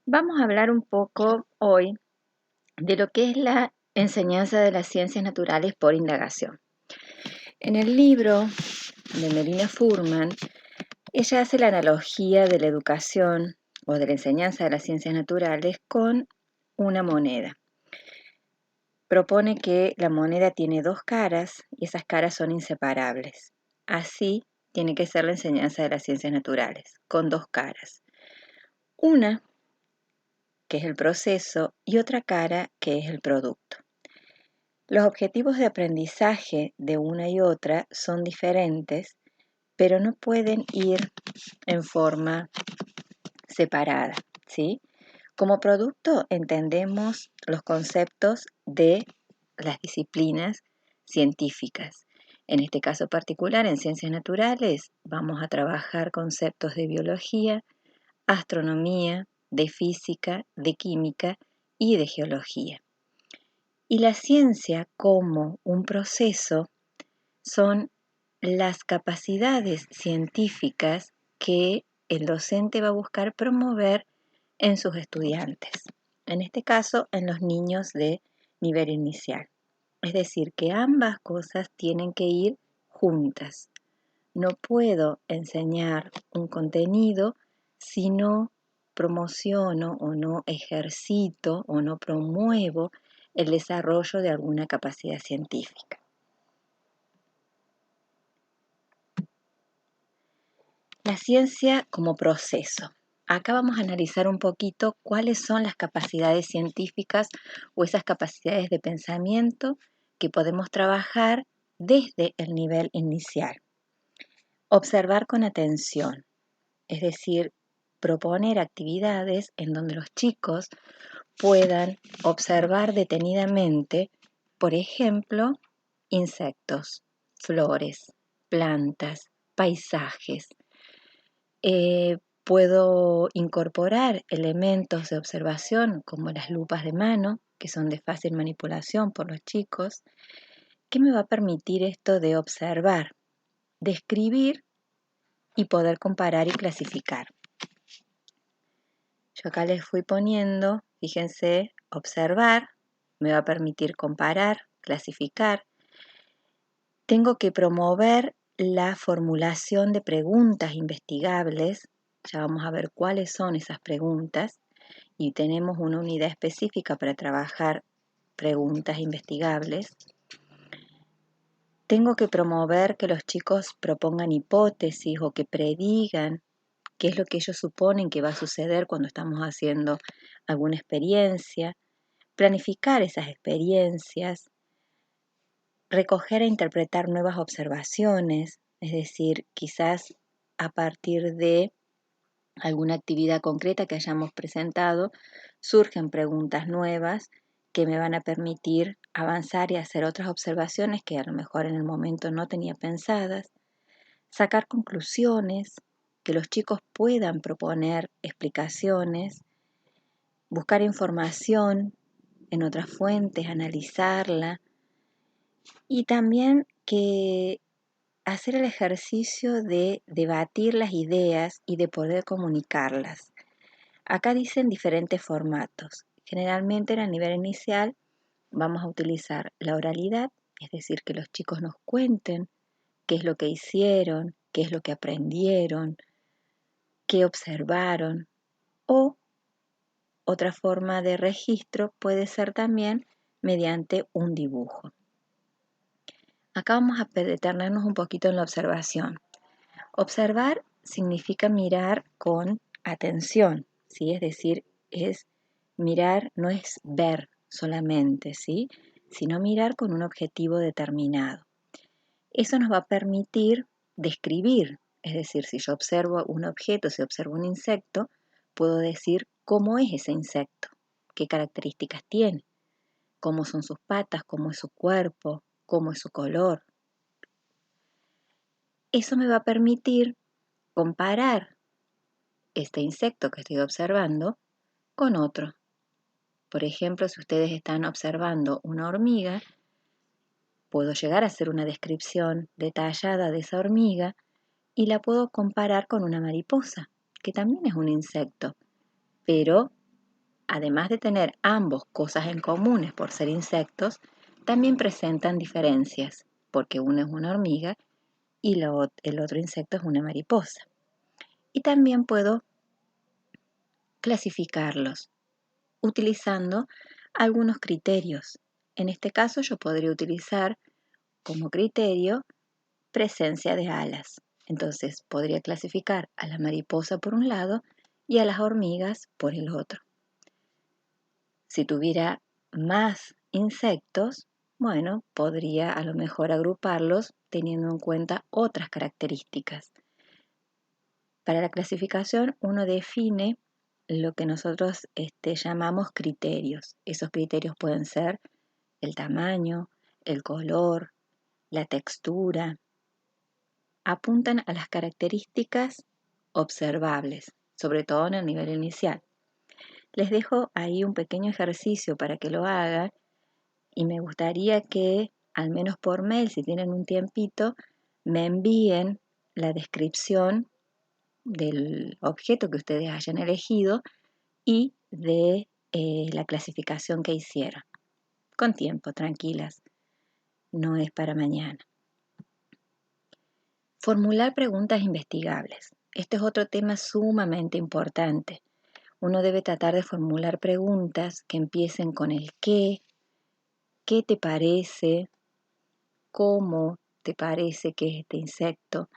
Vamos a hablar un poco hoy de lo que es la enseñanza de las ciencias naturales por indagación. En el libro de Melina Furman, ella hace la analogía de la educación o de la enseñanza de las ciencias naturales con una moneda. Propone que la moneda tiene dos caras y esas caras son inseparables. Así tiene que ser la enseñanza de las ciencias naturales, con dos caras. Una que es el proceso, y otra cara, que es el producto. Los objetivos de aprendizaje de una y otra son diferentes, pero no pueden ir en forma separada, ¿sí? Como producto entendemos los conceptos de las disciplinas científicas. En este caso particular, en ciencias naturales, vamos a trabajar conceptos de biología, astronomía, de física, de química y de geología. Y la ciencia como un proceso son las capacidades científicas que el docente va a buscar promover en sus estudiantes, en este caso en los niños de nivel inicial. Es decir, que ambas cosas tienen que ir juntas. No puedo enseñar un contenido si no promociono o no ejercito o no promuevo el desarrollo de alguna capacidad científica. La ciencia como proceso. Acá vamos a analizar un poquito cuáles son las capacidades científicas o esas capacidades de pensamiento que podemos trabajar desde el nivel inicial. Observar con atención, es decir, proponer actividades en donde los chicos puedan observar detenidamente, por ejemplo, insectos, flores, plantas, paisajes. Puedo incorporar elementos de observación como las lupas de mano, que son de fácil manipulación por los chicos. ¿Qué me va a permitir esto de observar, describir y poder comparar y clasificar? Yo acá les fui poniendo, fíjense, observar, me va a permitir comparar, clasificar. Tengo que promover la formulación de preguntas investigables. Ya vamos a ver cuáles son esas preguntas y tenemos una unidad específica para trabajar preguntas investigables. Tengo que promover que los chicos propongan hipótesis o que predigan qué es lo que ellos suponen que va a suceder cuando estamos haciendo alguna experiencia, planificar esas experiencias, recoger e interpretar nuevas observaciones, es decir, quizás a partir de alguna actividad concreta que hayamos presentado, surgen preguntas nuevas que me van a permitir avanzar y hacer otras observaciones que a lo mejor en el momento no tenía pensadas, sacar conclusiones, que los chicos puedan proponer explicaciones, buscar información en otras fuentes, analizarla y también que hacer el ejercicio de debatir las ideas y de poder comunicarlas. Acá dicen diferentes formatos. Generalmente en el nivel inicial vamos a utilizar la oralidad, es decir, que los chicos nos cuenten qué es lo que hicieron, qué es lo que aprendieron, qué observaron, o otra forma de registro puede ser también mediante un dibujo. Acá vamos a detenernos un poquito en la observación. Observar significa mirar con atención, ¿sí? Es decir, es mirar, no es ver solamente, ¿sí? Sino mirar con un objetivo determinado. Eso nos va a permitir describir, es decir, si yo observo un objeto, si observo un insecto, puedo decir cómo es ese insecto, qué características tiene, cómo son sus patas, cómo es su cuerpo, cómo es su color. Eso me va a permitir comparar este insecto que estoy observando con otro. Por ejemplo, si ustedes están observando una hormiga, puedo llegar a hacer una descripción detallada de esa hormiga y la puedo comparar con una mariposa, que también es un insecto, pero además de tener ambos cosas en comunes por ser insectos, también presentan diferencias, porque uno es una hormiga y el otro insecto es una mariposa. Y también puedo clasificarlos utilizando algunos criterios. En este caso yo podría utilizar como criterio presencia de alas. Entonces podría clasificar a la mariposa por un lado y a las hormigas por el otro. Si tuviera más insectos, bueno, podría a lo mejor agruparlos teniendo en cuenta otras características. Para la clasificación uno define lo que nosotros llamamos criterios. Esos criterios pueden ser el tamaño, el color, la textura. Apuntan a las características observables, sobre todo en el nivel inicial. Les dejo ahí un pequeño ejercicio para que lo hagan y me gustaría que, al menos por mail, si tienen un tiempito, me envíen la descripción del objeto que ustedes hayan elegido y de la clasificación que hicieron. Con tiempo, tranquilas, no es para mañana. Formular preguntas investigables. Este es otro tema sumamente importante. Uno debe tratar de formular preguntas que empiecen con el qué te parece, cómo te parece que es este insecto.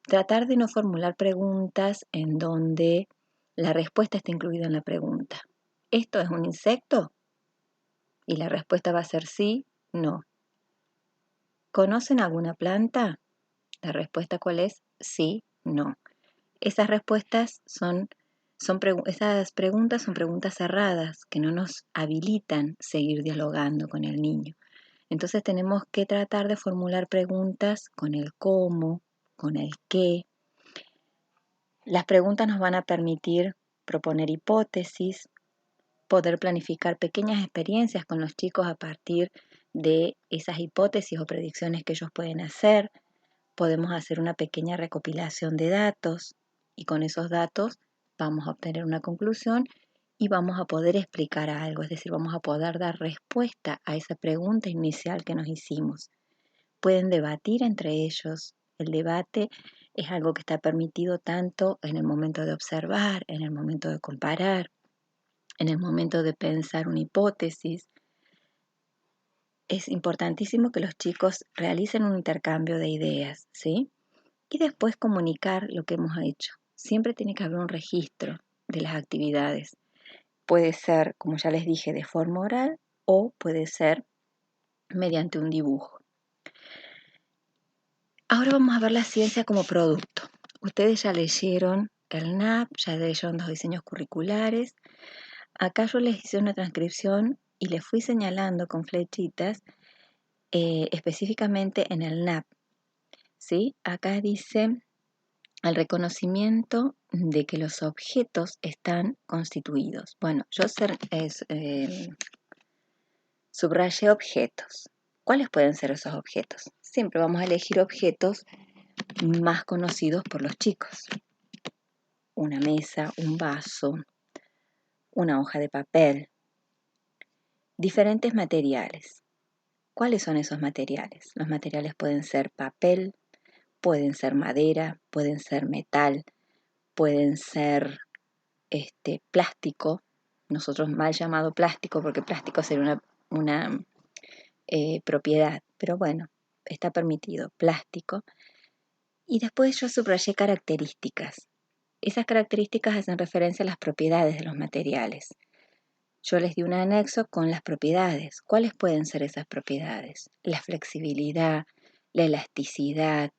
Tratar de no formular preguntas en donde la respuesta está incluida en la pregunta. ¿Esto es un insecto? Y la respuesta va a ser sí, no. ¿Conocen alguna planta? La respuesta ¿cuál es? Sí, no. Esas respuestas esas preguntas son preguntas cerradas que no nos habilitan seguir dialogando con el niño. Entonces tenemos que tratar de formular preguntas con el cómo, con el qué. Las preguntas nos van a permitir proponer hipótesis, poder planificar pequeñas experiencias con los chicos a partir de esas hipótesis o predicciones que ellos pueden hacer. Podemos hacer una pequeña recopilación de datos y con esos datos vamos a obtener una conclusión y vamos a poder explicar algo, es decir, vamos a poder dar respuesta a esa pregunta inicial que nos hicimos. Pueden debatir entre ellos. El debate es algo que está permitido tanto en el momento de observar, en el momento de comparar, en el momento de pensar una hipótesis. Es importantísimo que los chicos realicen un intercambio de ideas, ¿sí? Y después comunicar lo que hemos hecho. Siempre tiene que haber un registro de las actividades. Puede ser, como ya les dije, de forma oral o puede ser mediante un dibujo. Ahora vamos a ver la ciencia como producto. Ustedes ya leyeron el NAP, ya leyeron los diseños curriculares. Acá yo les hice una transcripción y les fui señalando con flechitas específicamente en el NAP. ¿Sí? Acá dice el reconocimiento de que los objetos están constituidos. Bueno, yo subrayé objetos. ¿Cuáles pueden ser esos objetos? Siempre vamos a elegir objetos más conocidos por los chicos. Una mesa, un vaso, una hoja de papel. Diferentes materiales. ¿Cuáles son esos materiales? Los materiales pueden ser papel, pueden ser madera, pueden ser metal, pueden ser plástico, nosotros mal llamado plástico porque plástico sería una propiedad, pero bueno, está permitido, plástico. Y después yo subrayé características. Esas características hacen referencia a las propiedades de los materiales. Yo les di un anexo con las propiedades. ¿Cuáles pueden ser esas propiedades? La flexibilidad, la elasticidad,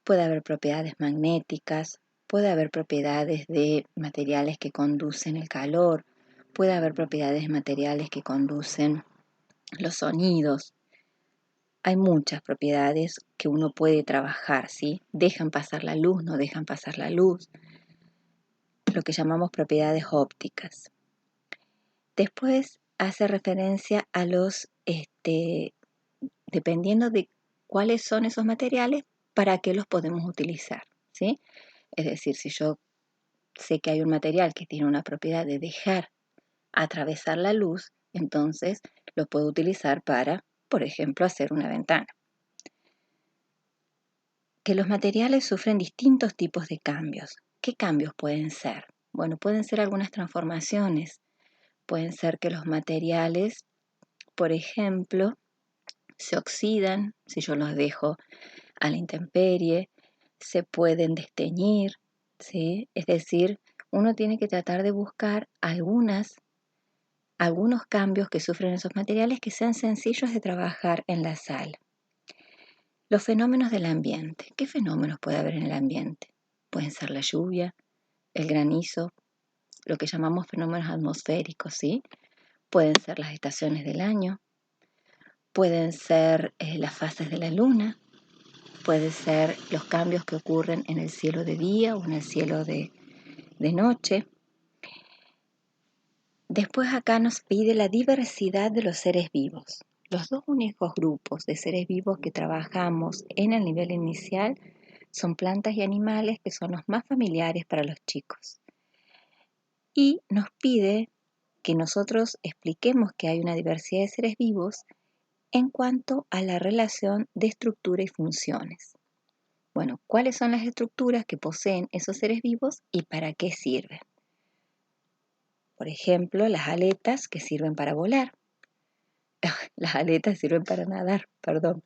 puede haber propiedades magnéticas, puede haber propiedades de materiales que conducen el calor, puede haber propiedades de materiales que conducen los sonidos. Hay muchas propiedades que uno puede trabajar, ¿sí? Dejan pasar la luz, no dejan pasar la luz, lo que llamamos propiedades ópticas. Después hace referencia a dependiendo de cuáles son esos materiales, para qué los podemos utilizar, ¿sí? Es decir, si yo sé que hay un material que tiene una propiedad de dejar atravesar la luz, entonces lo puedo utilizar para, por ejemplo, hacer una ventana. Que los materiales sufren distintos tipos de cambios. ¿Qué cambios pueden ser? Bueno, pueden ser algunas transformaciones. Pueden ser que los materiales, por ejemplo, se oxidan si yo los dejo a la intemperie, se pueden desteñir, ¿sí? Es decir, uno tiene que tratar de buscar algunos cambios que sufren esos materiales que sean sencillos de trabajar en la sala. Los fenómenos del ambiente. ¿Qué fenómenos puede haber en el ambiente? Pueden ser la lluvia, el granizo, lo que llamamos fenómenos atmosféricos, ¿sí? Pueden ser las estaciones del año, pueden ser las fases de la luna, pueden ser los cambios que ocurren en el cielo de día o en el cielo de noche. Después acá nos pide la diversidad de los seres vivos. Los dos únicos grupos de seres vivos que trabajamos en el nivel inicial son plantas y animales, que son los más familiares para los chicos. Y nos pide que nosotros expliquemos que hay una diversidad de seres vivos en cuanto a la relación de estructura y funciones. Bueno, ¿cuáles son las estructuras que poseen esos seres vivos y para qué sirven? Por ejemplo, las aletas que sirven para volar. Las aletas sirven para nadar, perdón.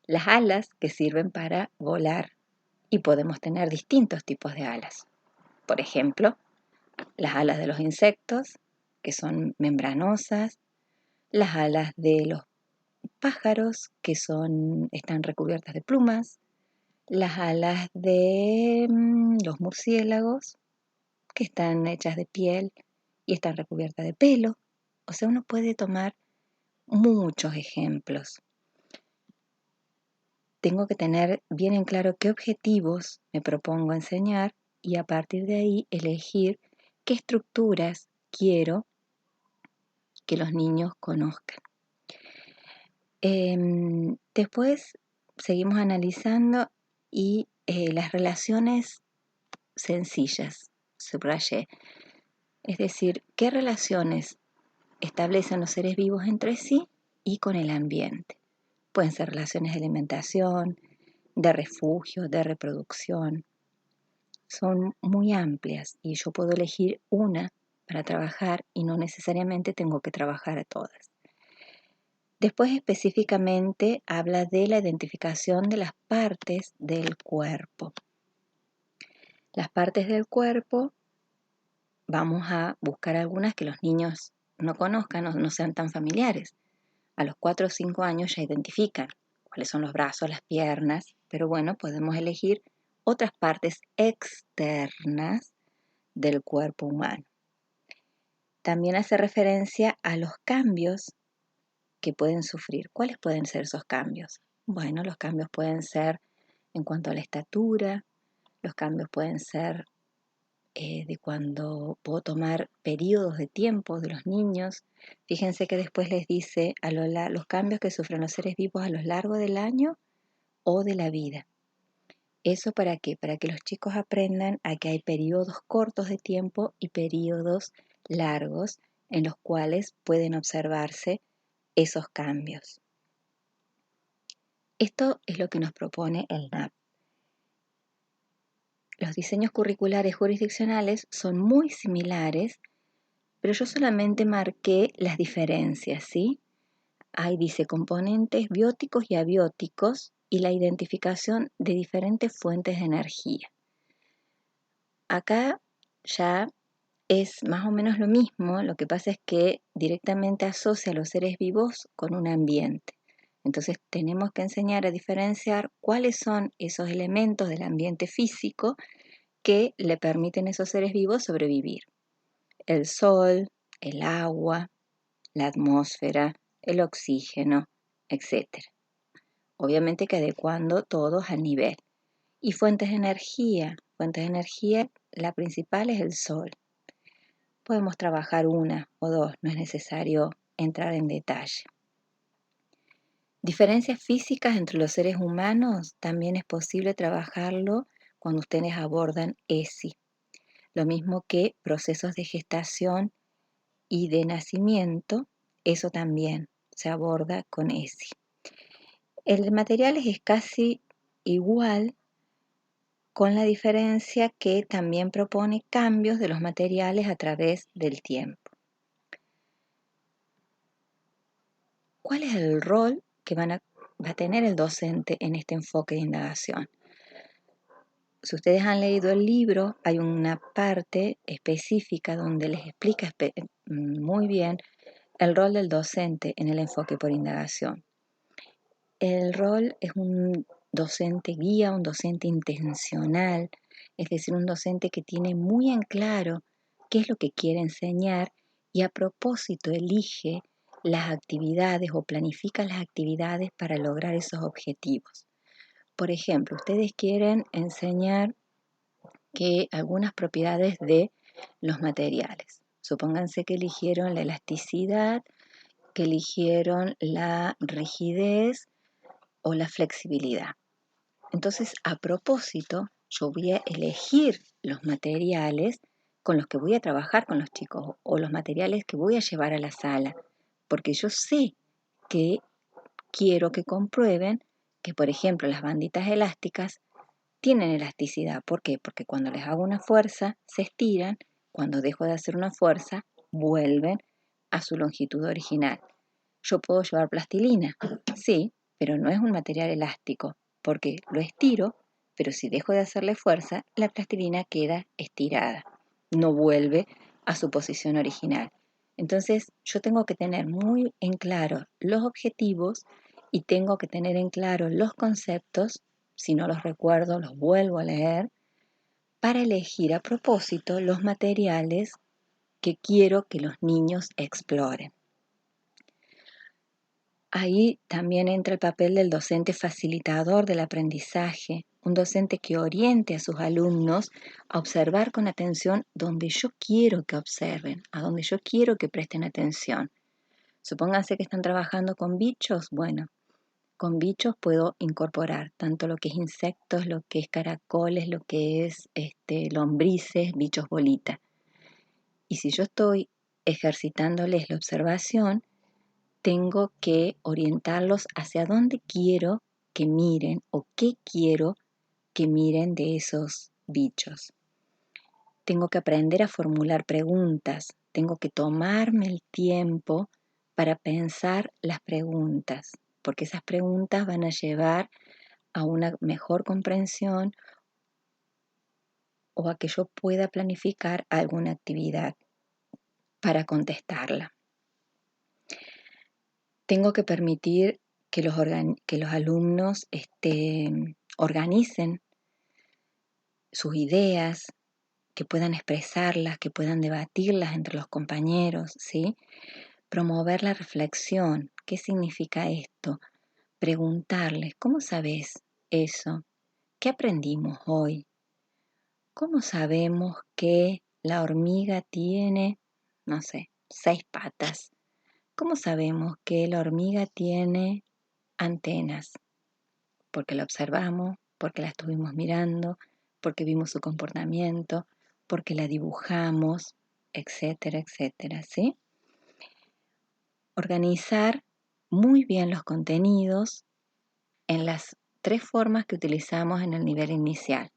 Las alas que sirven para volar. Y podemos tener distintos tipos de alas. Por ejemplo, las alas de los insectos, que son membranosas. Las alas de los pájaros, que están recubiertas de plumas. Las alas de los murciélagos, que están hechas de piel y están recubiertas de pelo. O sea, uno puede tomar muchos ejemplos. Tengo que tener bien en claro qué objetivos me propongo enseñar y a partir de ahí elegir qué estructuras quiero que los niños conozcan. Después seguimos analizando y las relaciones sencillas, subrayé. Es decir, qué relaciones establecen los seres vivos entre sí y con el ambiente. Pueden ser relaciones de alimentación, de refugio, de reproducción. Son muy amplias y yo puedo elegir una para trabajar y no necesariamente tengo que trabajar a todas. Después específicamente habla de la identificación de las partes del cuerpo. Las partes del cuerpo, vamos a buscar algunas que los niños no conozcan o no sean tan familiares. A los 4 o 5 años ya identifican cuáles son los brazos, las piernas, pero bueno, podemos elegir otras partes externas del cuerpo humano. También hace referencia a los cambios que pueden sufrir. ¿Cuáles pueden ser esos cambios? Bueno, los cambios pueden ser en cuanto a la estatura, los cambios pueden ser de cuando puedo tomar periodos de tiempo de los niños. Fíjense que después les dice los cambios que sufren los seres vivos a lo largo del año o de la vida. ¿Eso para qué? Para que los chicos aprendan a que hay periodos cortos de tiempo y periodos largos en los cuales pueden observarse esos cambios. Esto es lo que nos propone el NAP. Los diseños curriculares jurisdiccionales son muy similares, pero yo solamente marqué las diferencias, ¿sí? Ahí dice componentes bióticos y abióticos y la identificación de diferentes fuentes de energía. Acá ya es más o menos lo mismo, lo que pasa es que directamente asocia a los seres vivos con un ambiente. Entonces tenemos que enseñar a diferenciar cuáles son esos elementos del ambiente físico que le permiten a esos seres vivos sobrevivir. El sol, el agua, la atmósfera, el oxígeno, etc. Obviamente que adecuando todos al nivel. Y fuentes de energía. Fuentes de energía, la principal es el sol. Podemos trabajar una o dos, no es necesario entrar en detalle. Diferencias físicas entre los seres humanos también es posible trabajarlo cuando ustedes abordan ESI. Lo mismo que procesos de gestación y de nacimiento, eso también se aborda con ESI. El de materiales es casi igual, con la diferencia que también propone cambios de los materiales a través del tiempo. ¿Cuál es el rol que va a tener el docente en este enfoque de indagación? Si ustedes han leído el libro, hay una parte específica donde les explica muy bien el rol del docente en el enfoque por indagación. El rol es un docente guía, un docente intencional, es decir, un docente que tiene muy en claro qué es lo que quiere enseñar y a propósito elige las actividades o planifica las actividades para lograr esos objetivos. Por ejemplo, ustedes quieren enseñar que algunas propiedades de los materiales. Supónganse que eligieron la elasticidad, que eligieron la rigidez o la flexibilidad. Entonces, a propósito, yo voy a elegir los materiales con los que voy a trabajar con los chicos o los materiales que voy a llevar a la sala, porque yo sé que quiero que comprueben que, por ejemplo, las banditas elásticas tienen elasticidad. ¿Por qué? Porque cuando les hago una fuerza, se estiran, cuando dejo de hacer una fuerza, vuelven a su longitud original. Yo puedo llevar plastilina, sí, pero no es un material elástico, porque lo estiro, pero si dejo de hacerle fuerza, la plastilina queda estirada, no vuelve a su posición original. Entonces, yo tengo que tener muy en claro los objetivos y tengo que tener en claro los conceptos. Si no los recuerdo, los vuelvo a leer para elegir a propósito los materiales que quiero que los niños exploren. Ahí también entra el papel del docente facilitador del aprendizaje, un docente que oriente a sus alumnos a observar con atención donde yo quiero que observen, a donde yo quiero que presten atención. Supónganse que están trabajando con bichos, bueno, con bichos puedo incorporar tanto lo que es insectos, lo que es caracoles, lo que es lombrices, bichos bolita. Y si yo estoy ejercitándoles la observación, tengo que orientarlos hacia dónde quiero que miren o qué quiero que miren de esos bichos. Tengo que aprender a formular preguntas, tengo que tomarme el tiempo para pensar las preguntas, porque esas preguntas van a llevar a una mejor comprensión o a que yo pueda planificar alguna actividad para contestarla. Tengo que permitir que los alumnos organicen sus ideas, que puedan expresarlas, que puedan debatirlas entre los compañeros, ¿sí? Promover la reflexión. ¿Qué significa esto? Preguntarles, ¿cómo sabes eso? ¿Qué aprendimos hoy? ¿Cómo sabemos que la hormiga tiene, no sé, 6 patas? ¿Cómo sabemos que la hormiga tiene antenas? Porque la observamos, porque la estuvimos mirando, porque vimos su comportamiento, porque la dibujamos, etcétera, etcétera, ¿sí? Organizar muy bien los contenidos en las 3 formas que utilizamos en el nivel inicial: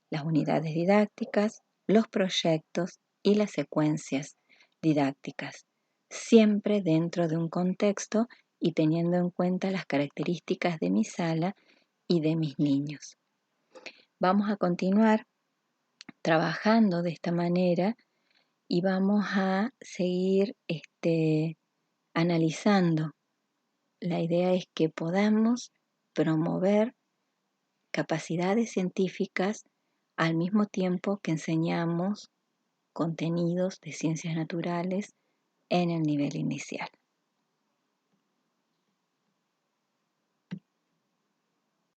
las unidades didácticas, los proyectos y las secuencias didácticas, siempre dentro de un contexto y teniendo en cuenta las características de mi sala y de mis niños. Vamos a continuar trabajando de esta manera y vamos a seguir analizando. La idea es que podamos promover capacidades científicas al mismo tiempo que enseñamos contenidos de ciencias naturales en el nivel inicial.